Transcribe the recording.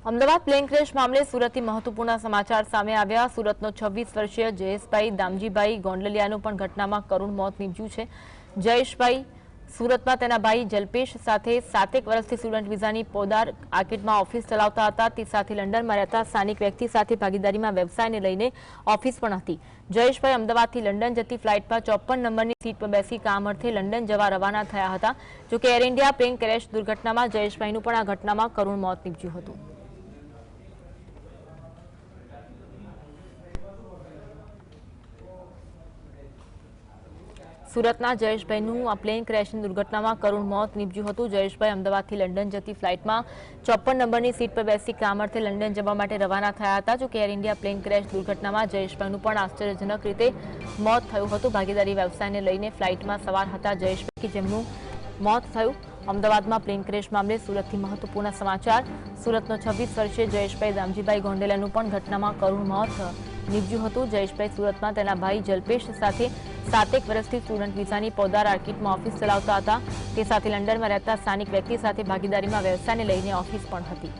Ahmedabad plane crash મામલે સુરતથી મહત્વપૂર્ણ સમાચાર સામે આવ્યા। સુરતનો 26 વર્ષીય જયેશભાઈ દામજીભાઈ ગોંડલિયાનું પણ ઘટનામાં કરુણ મોત નીપજ્યું છે। જયેશભાઈ સુરતમાં તેના ભાઈ જલ્પેશ સાથે 7 વર્ષથી સ્ટુડન્ટ વિઝાની પોદાર આર્કેડમાં ઓફિસ ચલાવતા હતા। તે સાથે લંડનમાં રહેતા સ્થાનિક વ્યક્તિ સાથે ભાગીદારીમાં વ્યવસાયને લઈને ઓફિસ પણ હતી। જયેશભાઈ અમદાવાદથી લંડન જતી ફ્લાઇટમાં 54 નંબરની સીટ પર બેસી કામ અર્થે લંડન જવા રવાના થયા હતા। જોકે એર ઇન્ડિયા પ્લેન ક્રેશ દુર્ઘટનામાં જયેશભાઈનું પણ આ ઘટનામાં કરુણ મોત નીપજ્યું હતું। સુરતના જયેશભાઈનું આ પ્લેન ક્રેશની દુર્ઘટનામાં કરુણ મોત નીપજ્યું હતું। જયેશભાઈ અમદાવાદથી લંડન જતી ફ્લાઇટમાં 54 નંબરની સીટ પર બેસી કામ અર્થે લંડન જવા માટે રવાના થયા હતા। જોકે એર ઇન્ડિયા પ્લેન ક્રેશ દુર્ઘટનામાં જયેશભાઈનું પણ આશ્ચર્યજનક રીતે મોત થયું હતું। ભાગીદારી વ્યવસાયને લઈને ફ્લાઇટમાં સવાર હતા જયેશભાઈ કે જેમનું મોત થયું। અમદાવાદમાં પ્લેન ક્રેશ મામલે સુરતથી મહત્વપૂર્ણ સમાચાર। સુરતનો 26 વર્ષીય જયેશભાઈ દામજીભાઈ ગોંડલિયાનું પણ ઘટનામાં કરુણ મોત નીપજ્યું હતું। જયેશભાઈ સુરતમાં તેના ભાઈ જલ્પેશ સાથે 7 વર્ષથી સ્ટુડન્ટ વિઝાની પોદાર આર્કેડમાં ઓફિસ ચલાવતા હતા। તે સાથે લંડનમાં રહેતા સ્થાનિક વ્યક્તિ સાથે ભાગીદારીમાં વ્યવસાયને લઈને ઓફિસ પણ હતી।